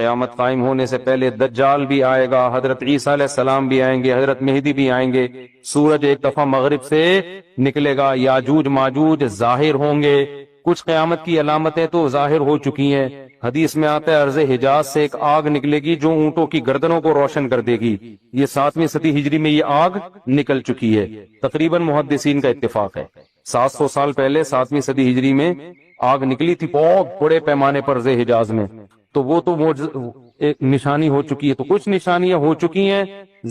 قیامت قائم ہونے سے پہلے دجال بھی آئے گا، حضرت عیسیٰ علیہ السلام بھی آئیں گے، حضرت مہدی بھی آئیں گے، سورج ایک دفعہ مغرب سے نکلے گا، یاجوج ماجوج ظاہر ہوں گے۔ کچھ قیامت کی علامتیں تو ظاہر ہو چکی ہیں، حدیث میں آتا ہے عرض حجاز سے ایک آگ نکلے گی جو اونٹوں کی گردنوں کو روشن کر دے گی، یہ 7ویں صدی ہجری میں یہ آگ نکل چکی ہے، تقریباً محدثین کا اتفاق ہے۔ 700 سال پہلے 7ویں صدی ہجری میں آگ نکلی تھی بہت بڑے پیمانے پر عرض حجاز میں، تو وہ تو ایک نشانی ہو چکی ہے۔ تو کچھ نشانیاں ہو چکی ہیں،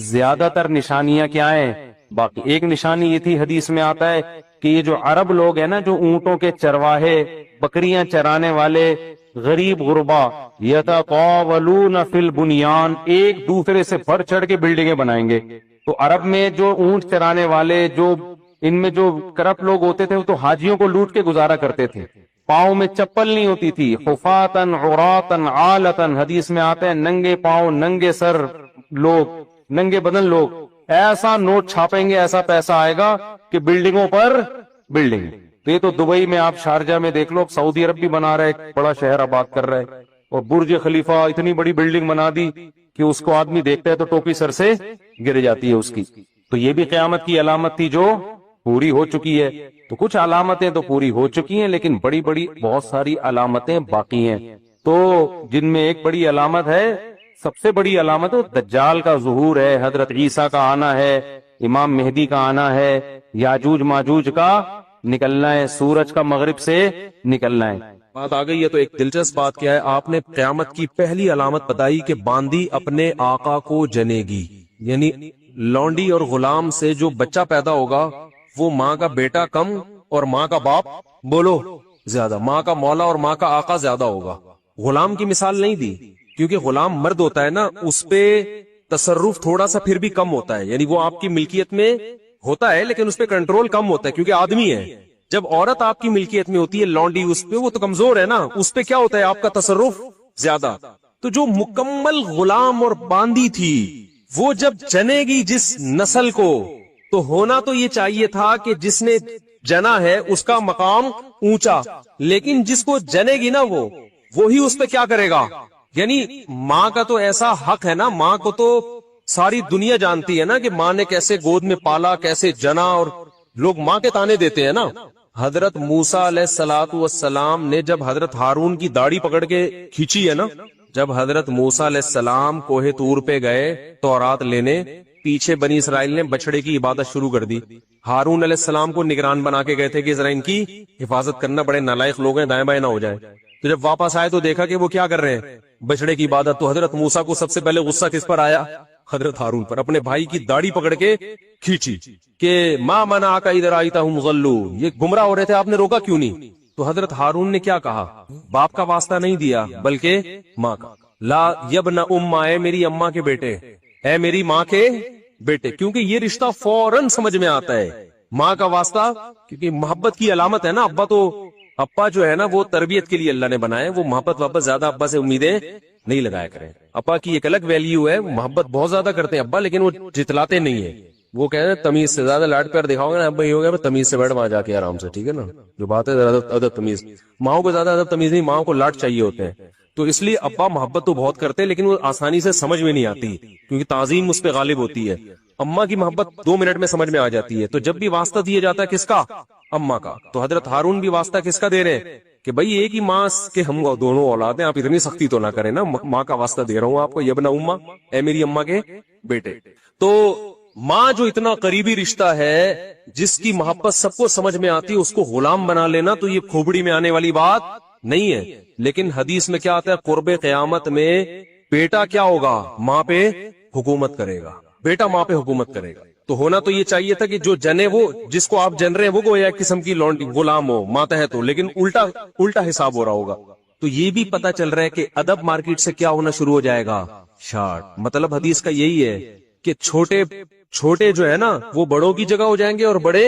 زیادہ تر نشانیاں کیا ہیں باقی؟ ایک نشانی یہ تھی، حدیث میں آتا ہے کہ یہ جو عرب لوگ ہیں نا، جو اونٹوں کے چرواہے، بکریاں چرانے والے غریب غربا، یتقاولون فی البنیان، ایک دوسرے سے بڑھ چڑھ کے بلڈنگیں بنائیں گے۔ تو عرب میں جو اونٹ چرانے والے، جو ان میں جو کرپٹ لوگ ہوتے تھے، وہ تو حاجیوں کو لوٹ کے گزارا کرتے تھے، پاؤں میں چپل نہیں ہوتی تھی، حفاتن عوراتن عالتن، حدیث میں آتے ہیں ننگے پاؤں ننگے سر لوگ، ننگے بدن لوگ، ایسا نوٹ چھاپیں گے، ایسا پیسہ آئے گا کہ بلڈنگوں پر بلڈنگ۔ تو یہ تو دبئی میں، آپ شارجہ میں دیکھ لو، سعودی عرب بھی بنا رہا ہے، ایک بڑا شہر آباد کر رہا ہے، اور برج خلیفہ اتنی بڑی بلڈنگ بنا دی کہ اس کو آدمی دیکھتا ہے تو ٹوپی سر سے گر جاتی ہے اس کی۔ تو یہ بھی قیامت کی علامت تھی جو پوری ہو چکی ہے۔ تو کچھ علامتیں تو پوری ہو چکی ہیں، لیکن بڑی بڑی بہت ساری علامتیں باقی ہیں، تو جن میں ایک بڑی علامت ہے، سب سے بڑی علامت دجال کا ظہور ہے، حضرت عیسیٰ کا آنا ہے، امام مہدی کا آنا ہے، یاجوج ماجوج کا نکلنا ہے، سورج کا مغرب سے نکلنا ہے۔ بات آ گئی ہے تو ایک دلچسپ بات کیا ہے، آپ نے قیامت کی پہلی علامت بتائی کہ باندی اپنے آقا کو جنے گی، یعنی لونڈی اور غلام سے جو بچہ پیدا ہوگا وہ ماں کا بیٹا کم اور ماں کا باپ بولو زیادہ، ماں کا مولا اور ماں کا آقا زیادہ ہوگا۔ غلام کی مثال نہیں دی، کیونکہ غلام مرد ہوتا ہے نا، اس پہ تصرف تھوڑا سا پھر بھی کم ہوتا ہے، یعنی وہ آپ کی ملکیت میں ہوتا ہے لیکن اس پہ کنٹرول کم ہوتا ہے کیونکہ آدمی ہے۔ جب عورت آپ کی ملکیت میں ہوتی ہے، لونڈی، اس پہ وہ تو کمزور ہے نا، اس پہ کیا ہوتا ہے آپ کا تصرف زیادہ۔ تو جو مکمل غلام اور باندی تھی، وہ جب جنے گی جس نسل کو، تو ہونا تو یہ چاہیے تھا کہ جس نے جنا ہے اس کا مقام اونچا، لیکن جس کو جنے گی نا وہی اس پہ کیا کرے گا؟ یعنی ماں کا تو ایسا حق ہے نا، ماں کو تو ساری دنیا جانتی ہے نا کہ ماں نے کیسے گود میں پالا، کیسے جنا، اور لوگ ماں کے تانے دیتے ہیں نا۔ حضرت موسیٰ علیہ الصلوۃ والسلام نے جب حضرت ہارون کی داڑھی پکڑ کے کھینچی ہے نا، جب حضرت موسیٰ علیہ السلام کوہ طور پہ گئے تورات لینے، پیچھے بنی اسرائیل نے بچڑے کی عبادت شروع کر دی، ہارون علیہ السلام کو نگران بنا کے گئے تھے کہ ذرا ان کی حفاظت کرنا، بڑے نالائق لوگ ہیں، دائیں بائیں نہ ہو جائے۔ تو جب واپس آئے تو دیکھا کہ وہ کیا کر رہے ہیں، بچڑے کی عبادت۔ تو حضرت موسیٰ کو سب سے پہلے غصہ کس پر آیا؟ حضرت ہارون پر، اپنے بھائی کی داڑھی پکڑ کے کھینچی کہ ما منعک اذ رأیتہم ضلوا، یہ گمراہ ہو رہے تھے، آپ نے روکا کیوں نہیں؟ تو حضرت ہارون نے کیا کہا؟ باپ کا واسطہ نہیں دیا بلکہ ماں کا، لا یبن امہ، اے میری اماں کے بیٹے، اے میری ماں کے بیٹے، کیونکہ یہ رشتہ فوراً سمجھ میں آتا ہے، ماں کا واسطہ، کیونکہ محبت کی علامت ہے نا۔ ابا جو ہے نا وہ تربیت کے لیے اللہ نے بنائے، وہ محبت واپس زیادہ ابا سے امیدیں نہیں لگایا کریں۔ ابا کی ایک الگ ویلیو ہے، محبت بہت زیادہ کرتے ہیں ابا، لیکن وہ جتلاتے نہیں ہیں، وہ کہہ رہے ہیں تمیز سے زیادہ لاڈ پیار دکھاؤ گے نا ابا، یہ ہوگا تمیز سے بیٹھ وہاں جا کے آرام سے، ٹھیک ہے نا، جو بات ہے ادب تمیز۔ ماؤں کو زیادہ ادب تمیز نہیں، ماؤں کو لاڈ چاہیے ہوتے ہیں، تو اس لیے ابا محبت تو بہت کرتے ہیں لیکن وہ آسانی سے سمجھ میں نہیں آتی کیونکہ تعظیم اس پہ غالب ہوتی ہے۔ اماں کی محبت 2 منٹ میں سمجھ میں آ جاتی ہے۔ تو جب بھی واسطہ دیا جاتا ہے کس کا؟ اماں کا۔ تو حضرت ہارون بھی واسطہ کس کا دے رہے ہیں کہ بھائی ایک ہی ماں کے ہم دونوں اولاد ہیں، آپ اتنی سختی تو نہ کریں نا، ماں کا واسطہ دے رہا ہوں آپ کو، یبن امہ، اے میری اماں کے بیٹے۔ تو ماں جو اتنا قریبی رشتہ ہے، جس کی محبت سب کو سمجھ میں آتی ہے، اس کو غلام بنا لینا تو یہ کھوپڑی میں آنے والی بات نہیں ہے۔ لیکن حدیث میں کیا آتا ہے؟ قرب قیامت میں بیٹا کیا ہوگا؟ ماں پہ حکومت کرے گا، بیٹا ماں پہ حکومت کرے گا۔ تو ہونا تو یہ چاہیے تھا کہ جو جنے، وہ جس کو آپ جن رہے ہیں وہ کوئی ایک قسم کی لونڈی غلام ہو، ماتحت ہو، لیکن الٹا حساب ہو رہا ہوگا۔ تو یہ بھی پتا چل رہا ہے کہ ادب مارکیٹ سے کیا ہونا شروع ہو جائے گا؟ شارٹ۔ مطلب حدیث کا یہی ہے کہ چھوٹے جو ہے نا وہ بڑوں کی جگہ ہو جائیں گے، اور بڑے،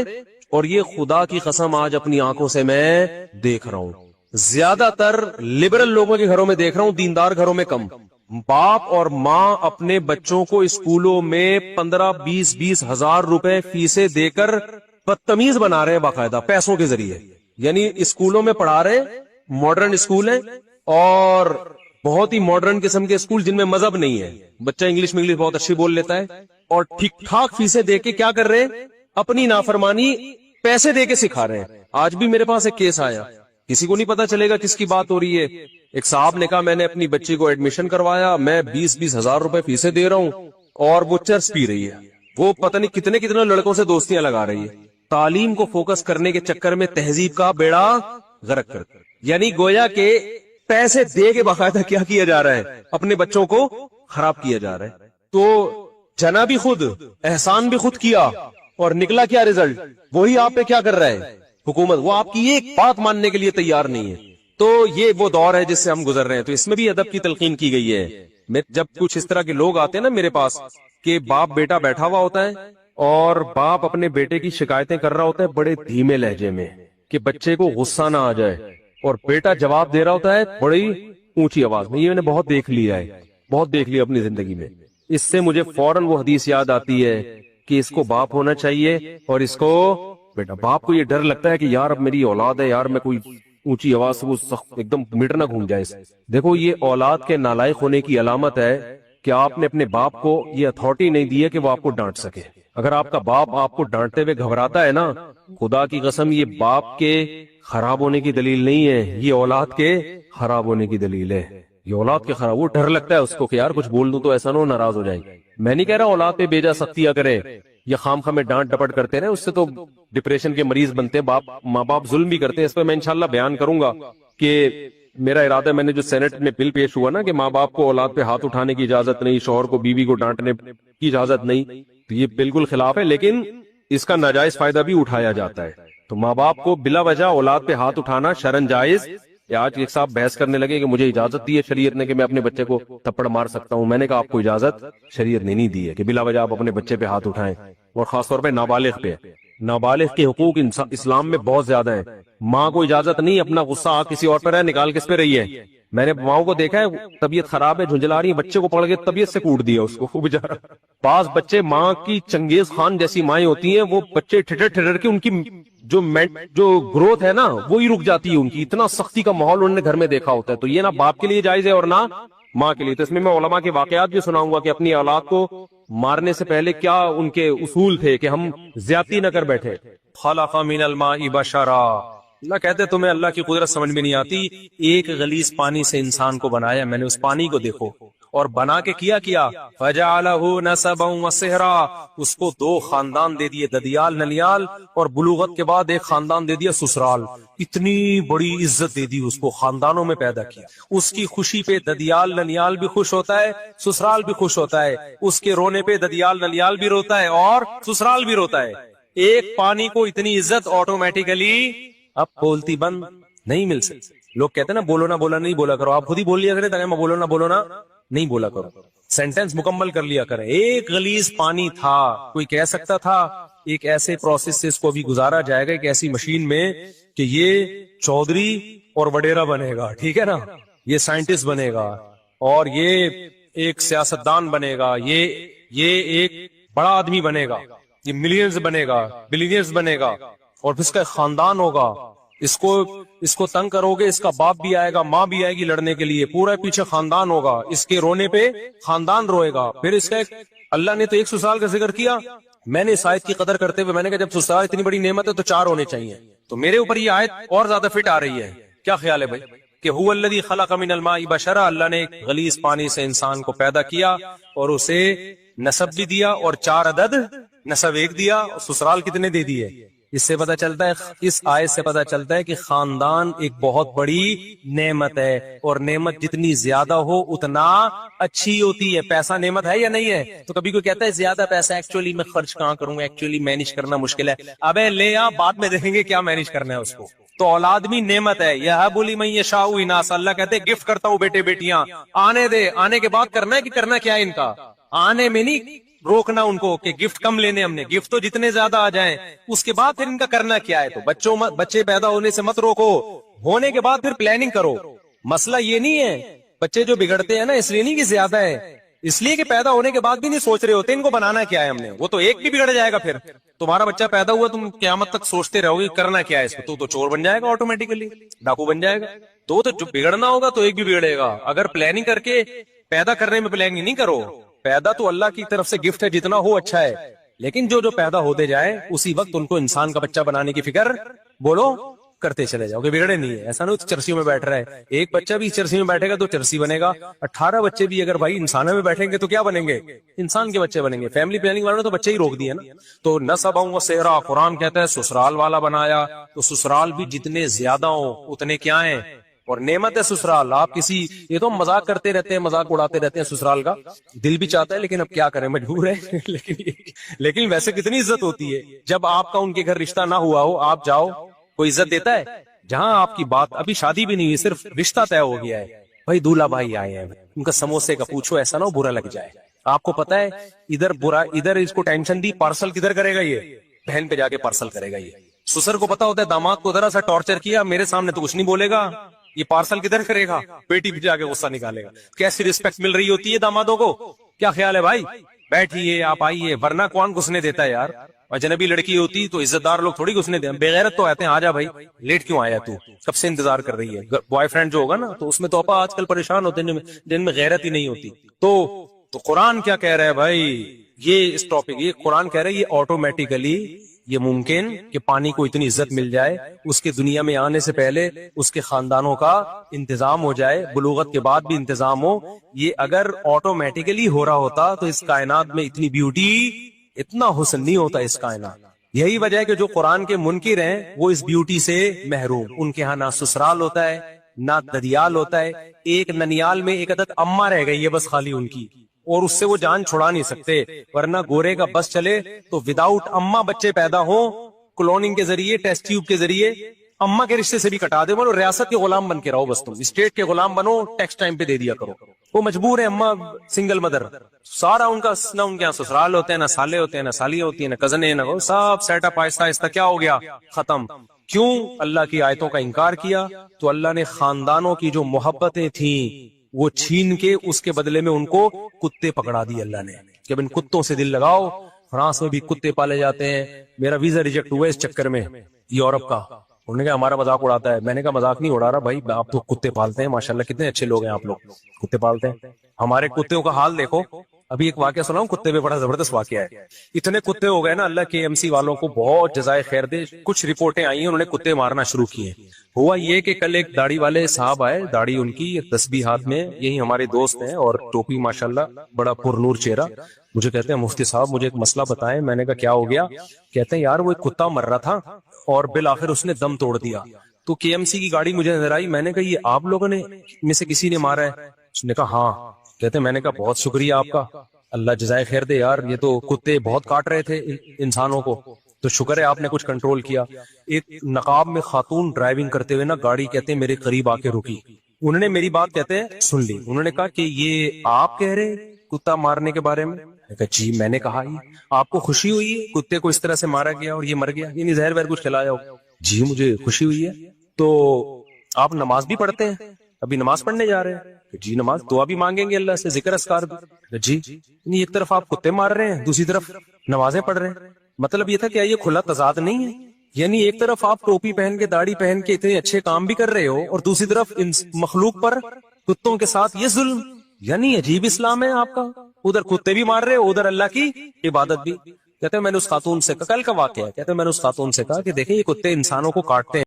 اور یہ خدا کی قسم آج اپنی آنکھوں سے میں دیکھ رہا ہوں، زیادہ تر لبرل لوگوں کے گھروں میں دیکھ رہا ہوں، دیندار گھروں میں کم۔ باپ اور ماں اپنے بچوں کو اسکولوں میں 15-20 ہزار روپے فیسیں دے کر بدتمیز بنا رہے ہیں، باقاعدہ پیسوں کے ذریعے، یعنی اسکولوں میں پڑھا رہے، ماڈرن اسکول ہیں، اور بہت ہی ماڈرن قسم کے اسکول جن میں مذہب نہیں ہے, بچہ انگلش میں انگلش بہت اچھی بول لیتا ہے, اور ٹھیک ٹھاک فیسیں دے کے کیا کر رہے ہیں, اپنی نافرمانی پیسے دے کے سکھا رہے ہیں. آج بھی میرے پاس ایک کیس آیا, کسی کو نہیں پتا چلے گا کس کی بات ہو رہی ہے. ایک صاحب نے کہا میں نے اپنی بچی کو ایڈمیشن کروایا, میں 20-20 ہزار روپے فیسیں دے رہا ہوں, اور وہ چرس پی رہی ہے, وہ پتہ نہیں کتنے کتنے لڑکوں سے دوستیاں لگا رہی ہے. تعلیم کو فوکس کرنے کے چکر میں تہذیب کا بیڑا غرق کر, یعنی گویا کہ پیسے دے کے باقاعدہ کیا کیا جا رہا ہے, اپنے بچوں کو خراب کیا جا رہا ہے. تو جنا بھی خود, احسان بھی خود کیا, اور نکلا کیا رزلٹ, وہی آپ پہ کیا کر رہا ہے حکومت, وہ آپ کی ایک بات ماننے کے لیے تیار نہیں ہے. تو یہ وہ دور ہے جس سے ہم گزر رہے ہیں. تو اس میں بھی ادب کی تلقین کی گئی ہے. جب کچھ اس طرح کے لوگ آتے ہیں نا میرے پاس, کہ باپ بیٹا بیٹھا ہوا ہوتا ہے اور باپ اپنے بیٹے کی شکایتیں کر رہا ہوتا ہے بڑے دھیمے لہجے میں کہ بچے کو غصہ نہ آ جائے, اور بیٹا جواب دے رہا ہوتا ہے بڑی اونچی آواز میں. یہ میں نے بہت دیکھ لیا ہے, بہت دیکھ لیا اپنی زندگی میں. اس سے مجھے فوراً وہ حدیث یاد آتی ہے کہ اس کو باپ ہونا چاہیے اور اس کو بیٹا. باپ کو یہ ڈر لگتا ہے کہ یار اب میری اولاد ہے, یار میں کوئی اونچی آواز سے وہ ایک دم میٹر نہ گھوم جائے. دیکھو یہ اولاد کے نالائق ہونے کی علامت ہے کہ آپ نے اپنے باپ کو یہ اتھارٹی نہیں دی ہے کہ وہ آپ کو ڈانٹ سکے. اگر آپ کا باپ آپ کو ڈانٹتے ہوئے گھبراتا ہے نا, خدا کی قسم یہ باپ کے خراب ہونے کی دلیل نہیں ہے, یہ اولاد کے خراب ہونے کی دلیل ہے. یہ اولاد کے خراب, وہ ڈر لگتا ہے اس کو کہ یار کچھ بول دوں تو ایسا نہ ہو ناراض ہو جائے. میں نہیں کہہ رہا اولاد پہ بیجا سختیاں کرے یا خام خام میں ڈانٹ ڈپٹ کرتے رہے, اس سے تو ڈپریشن کے مریض بنتے ہیں. ماں باپ ظلم بھی کرتے ہیں. اس پہ میں انشاءاللہ بیان کروں گا کہ میرا ارادہ ہے, میں نے جو سینٹ میں بل پیش ہوا نا کہ ماں باپ کو اولاد پہ ہاتھ اٹھانے کی اجازت نہیں, شوہر کو بیوی کو ڈانٹنے کی اجازت نہیں, تو یہ بالکل خلاف ہے. لیکن اس کا ناجائز فائدہ بھی اٹھایا جاتا ہے. تو ماں باپ کو بلا وجہ اولاد پہ ہاتھ اٹھانا شرعن جائز. آج ایک صاحب بحث کرنے لگے کہ مجھے اجازت دی ہے شریعت نے کہ میں اپنے بچے کو تھپڑ مار سکتا ہوں. میں نے کہا آپ کو اجازت شریعت نے نہیں دی ہے کہ بلا وجہ آپ اپنے بچے پہ ہاتھ اٹھائیں, اور خاص طور پہ نابالغ پہ. نابالغ کے حقوق اسلام میں بہت زیادہ ہیں. ماں کو اجازت نہیں اپنا غصہ کسی اور پر ہے نکال کس پہ رہی ہے. میں نے ماؤں کو دیکھا ہے طبیعت خراب ہے, جھنجلا رہی ہے, بچے کو پڑھ کے طبیعت سے کوٹ دیا اس کو بیچارہ. بعض بچے ماں کی چنگیز خان جیسی مائیں ہوتی ہیں, وہ بچے ٹھٹر ٹھٹر کے ان کی جو گروتھ ہے نا وہی رک جاتی ہے ان کی. اتنا سختی کا ماحول انہوں نے گھر میں دیکھا ہوتا ہے. تو یہ نہ باپ کے لیے جائز ہے اور نہ ماں کے لیے. تو اس میں علماء کے واقعات بھی سناؤں گا کہ اپنی اولاد کو مارنے سے پہلے کیا ان کے اصول تھے کہ ہم زیادتی نہ کر بیٹھے. خلق من الماء بشرا, اللہ کہتے تمہیں اللہ کی قدرت سمجھ میں نہیں آتی. ایک غلیظ پانی سے انسان کو بنایا میں نے, اس پانی کو دیکھو, اور بنا کے کیا فجعلہ نسبا وصہرا, اس کو 2 خاندان دے دیے, ددیال ننیال, اور بلوغت کے بعد ایک خاندان دے دیا سسرال. اتنی بڑی عزت دے دی اس کو, خاندانوں میں پیدا کیا. اس کی خوشی پہ ددیال ننیال بھی خوش ہوتا ہے, سسرال بھی خوش ہوتا ہے. اس کے رونے پہ ددیال ننیال بھی روتا ہے اور سسرال بھی روتا ہے. ایک پانی کو اتنی عزت آٹومیٹیکلی اب بولتی بند نہیں مل سکتی. لوگ کہتے ہیں نا بولو نہ بولا نہیں بولا کرو, آپ خود ہی بول لیا کریں تاکہ میں بولو نہ بولو نہ نہیں بولا کرو, سینٹینس مکمل کر لیا کریں. ایک غلیظ پانی تھا, کوئی کہہ سکتا تھا ایک ایسے پروسیس سے اس کو بھی گزارا جائے گا, ایک ایسی مشین میں کہ یہ چودھری اور وڈیرا بنے گا, ٹھیک ہے نا, یہ سائنٹسٹ بنے گا, اور یہ ایک سیاستدان بنے گا, یہ ایک بڑا آدمی بنے گا, یہ ملینئرز بنے گا, بلینئرز بنے گا, اور پھر اس کا ایک خاندان ہوگا. اس کو تنگ کرو گے, اس کا باپ بھی آئے گا, ماں بھی آئے گی لڑنے کے لیے, پورا پیچھے خاندان ہوگا, اس کے رونے پہ خاندان روئے گا. پھر اس کا اللہ نے تو 1 سسرال کا ذکر کیا. میں نے اس آیت کی قدر کرتے ہوئے میں نے کہا جب سسرال اتنی بڑی نعمت ہے تو 4 ہونے چاہیے. تو میرے اوپر یہ آیت اور زیادہ فٹ آ رہی ہے. کیا خیال ہے بھائی کہ هو الذی خلق من الماء بشرا, اللہ نے ایک غلیظ پانی سے انسان کو پیدا کیا اور اسے نسب بھی دیا, اور 4 عدد نسب 1 دیا, اور سسرال کتنے دے دیے. اس سے پتا چلتا ہے, اس آیت سے پتا چلتا ہے کہ خاندان ایک بہت بڑی نعمت ہے, اور نعمت جتنی زیادہ ہو اتنا اچھی ہوتی ہے. پیسہ نعمت ہے یا نہیں ہے؟ تو کبھی کوئی کہتا ہے زیادہ پیسہ ایکچولی میں خرچ کہاں کروں گا, ایکچولی مینیج کرنا مشکل ہے. ابے لے آ, بعد میں دیکھیں گے کیا مینیج کرنا ہے اس کو. تو اولاد بھی نعمت ہے. یہ بولی میں یہ شاہ اناس, اللہ کہتے ہیں گفٹ کرتا ہوں بیٹے بیٹیاں, آنے دے, آنے کے بعد کرنا ہے کہ کرنا کیا ہے ان کا, آنے میں نہیں روکنا ان کو کہ گفٹ کم لینے ہم نے, گفٹ تو جتنے زیادہ آ جائیں, اس کے بعد پھر ان کا کرنا کیا ہے. تو بچے پیدا ہونے سے مت روکو, ہونے کے بعد پھر پلاننگ کرو. مسئلہ یہ نہیں ہے بچے جو بگڑتے ہیں نا اس لیے نہیں کہ زیادہ ہے, اس لیے کہ پیدا ہونے کے بعد بھی نہیں سوچ رہے ہوتے ان کو بنانا کیا ہے ہم نے. وہ تو ایک بھی بگڑ جائے گا, پھر تمہارا بچہ پیدا ہوا تم قیامت تک سوچتے رہو گے کرنا کیا ہے اس کو, تو چور بن جائے گا, آٹومیٹیکلی ڈاکو بن جائے گا. تو جو بگڑنا ہوگا تو ایک بھی بگڑے گا. اگر پلاننگ کر کے پیدا کرنے میں پلاننگ نہیں کرو, پیدا تو اللہ کی طرف سے گفٹ ہے, جتنا ہو اچھا ہے, لیکن جو پیدا ہوتے جائے اسی وقت ان کو انسان کا بچہ بنانے کی فکر بولو کرتے چلے جاؤ, کہ بگڑے نہیں ہے. ایسا نہیں چرسی میں بیٹھ رہا ہے, ایک بچہ بھی چرسی میں بیٹھے گا تو چرسی بنے گا, 18 بچے بھی اگر بھائی انسانوں میں بیٹھیں گے تو کیا بنیں گے, انسان کے بچے بنیں گے. فیملی پلاننگ والوں نے تو بچے ہی روک دیے نا. تو نسبا و سیرا, قرآن کہتا ہے سسرال والا بنایا, تو سسرال بھی جتنے زیادہ ہوں اتنے کیا ہیں, اور نعمت ہے سسرال. آپ کسی, یہ تو مذاق کرتے رہتے ہیں, مذاق اڑاتے رہتے ہیں سسرال کا, دل بھی چاہتا ہے لیکن اب کیا کریں, مجبور ہے. لیکن ویسے کتنی عزت ہوتی ہے جب آپ کا ان کے گھر رشتہ نہ ہوا ہو, آپ جاؤ, کوئی عزت دیتا ہے. جہاں آپ کی بات ابھی شادی بھی نہیں ہوئی, صرف رشتہ طے ہو گیا ہے, بھائی دولہا بھائی آئے ہیں, ان کا سموسے کا پوچھو, ایسا نہ ہو برا لگ جائے. آپ کو پتا ہے ادھر برا, ادھر اس کو ٹینشن دی, پارسل کدھر کرے گا, یہ بہن پہ جا کے پارسل کرے گا. یہ سسر کو پتا ہوتا ہے داماد کو ذرا سا ٹارچر کیا, میرے سامنے تو کچھ نہیں بولے گا, یہ پارسل کدھر کرے گا, بیٹی پہ جا کے غصہ نکالے گا. کیسی رسپیکٹ مل رہی ہوتی ہے دامادوں کو, کیا خیال ہے بھائی, بیٹھیے آپ آئیے, ورنہ کون گھسنے دیتا ہے یار. اجنبی لڑکی ہوتی تو عزت دار لوگ تھوڑی گھسنے دیں, بغیرت تو آتے ہیں, آجا بھائی لیٹ کیوں آیا تو, کب سے انتظار کر رہی ہے. بوائے فرینڈ جو ہوگا نا تو اس میں تو اپا آج کل پریشان ہوتے ہیں جن میں غیرت ہی نہیں ہوتی. تو قرآن کیا کہہ رہا ہے بھائی, یہ اس ٹاپک, یہ قرآن کہہ رہا ہے یہ آٹومیٹیکلی یہ ممکن کہ پانی کو اتنی عزت مل جائے, اس کے دنیا میں آنے سے پہلے اس کے خاندانوں کا انتظام ہو جائے, بلوغت کے بعد بھی انتظام ہو. یہ اگر آٹومیٹیکلی ہو رہا ہوتا تو اس کائنات میں اتنی بیوٹی, اتنا حسن نہیں ہوتا اس کائنات. یہی وجہ ہے کہ جو قرآن کے منکر ہیں وہ اس بیوٹی سے محروم. ان کے ہاں نہ سسرال ہوتا ہے نہ ددیال ہوتا ہے, ایک ننیال میں ایک عدد اماں رہ گئی ہے بس خالی ان کی, اور اس سے وہ جان چھڑا نہیں سکتے. ورنہ گورے کا بس چلے تو وداؤٹ اماں بچے پیدا ہوں, کلوننگ کے ذریعے, ٹیسٹ ٹیوب کے ذریعے, اماں کے رشتے سے بھی کٹا دے, بولو ریاست کے غلام بن کے رہو, بس تم اسٹیٹ کے غلام بنو, ٹیکس ٹائم پہ دے دیا کرو. وہ مجبور ہے, اماں سنگل مدر, سارا ان کا نہ ان کے یہاں سسرال ہوتے ہیں, نہ سالے ہوتے ہیں, نہ سالیاں ہوتی ہیں, نہ کزنیں, نہ سب سیٹ اپ آہستہ آہستہ کیا ہو گیا, ختم. کیوں؟ اللہ کی آیتوں کا انکار کیا. تو اللہ نے خاندانوں کی جو محبتیں تھیں وہ چھین کے اس کے بدلے میں ان کو کتے پکڑا دی اللہ نے, کہ ان کتوں سے دل لگاؤ. فرانس میں بھی کتے پالے جاتے ہیں, میرا ویزا ریجیکٹ ہوا اس چکر میں یورپ کا. انہوں نے کہا ہمارا مذاق اڑاتا ہے. میں نے کہا مذاق نہیں اڑا رہا بھائی, آپ تو کتے پالتے ہیں, ماشاءاللہ کتنے اچھے لوگ ہیں آپ لوگ, کتے پالتے ہیں. ہمارے کتوں کا حال دیکھو. ابھی ایک واقعہ سناؤں, کتے پہ بڑا زبردست واقعہ ہے. اتنے کتے ہو گئے نا, اللہ کے ایم سی والوں کو بہت جزائے خیر دے. کچھ رپورٹیں آئی ہیں انہوں نے کتے مارنا شروع کیے. ہوا یہ کہ کل ایک داڑھی والے صاحب آئے, داڑھی ان کی, تسبیح ہاتھ میں, یہی ہمارے دوست ہیں, اور ٹوپی ماشاءاللہ, بڑا پرنور چہرہ. مجھے کہتے ہیں مفتی صاحب مجھے ایک مسئلہ بتائیں. میں نے کہا کیا ہو گیا؟ کہتے ہیں یار وہ ایک کتا مر رہا تھا اور بالآخر اس نے دم توڑ دیا. تو کے ایم سی کی گاڑی مجھے نظر آئی. میں نے کہا یہ آپ لوگوں نے میں سے کسی نے مارا ہے؟ اس نے کہا ہاں. کہتے ہیں میں نے کہا بہت شکریہ آپ کا, اللہ جزائے خیر دے یار, یہ تو کتے بہت کاٹ رہے تھے انسانوں کو, تو شکر ہے آپ نے کچھ کنٹرول کیا. ایک نقاب میں خاتون ڈرائیونگ کرتے ہوئے نا گاڑی, کہتے ہیں میرے قریب آ کے رکی. انہوں نے میری بات کہتے ہیں سن لی. انہوں نے کہا کہ یہ آپ کہہ رہے کتا مارنے کے بارے میں؟ میں کہا جی. میں نے کہا یہ آپ کو خوشی ہوئی ہے کتے کو اس طرح سے مارا گیا اور یہ مر گیا, یعنی زہر وہر کچھ کھلایا ہو؟ جی مجھے خوشی ہوئی ہے. تو آپ نماز بھی پڑھتے ہیں؟ ابھی نماز پڑھنے جا رہے ہیں. جی نماز, دعا بھی مانگیں گے اللہ سے, ذکر اذکار بھی. جی ایک طرف آپ کتے مار رہے ہیں, دوسری طرف نمازیں پڑھ رہے ہیں. مطلب یہ تھا کہ یہ کھلا تضاد نہیں ہے, یعنی ایک طرف آپ ٹوپی پہن کے داڑھی پہن کے اتنے اچھے کام بھی کر رہے ہو اور دوسری طرف ان مخلوق پر کتوں کے ساتھ یہ ظلم, یعنی عجیب اسلام ہے آپ کا. ادھر کتے بھی مار رہے ہو, ادھر اللہ کی عبادت بھی. کہتے ہیں میں نے اس خاتون سے, کل کا واقعہ ہے, کہتے ہیں میں نے اس خاتون سے کہا کہ دیکھیں یہ کتے انسانوں کو کاٹتے ہیں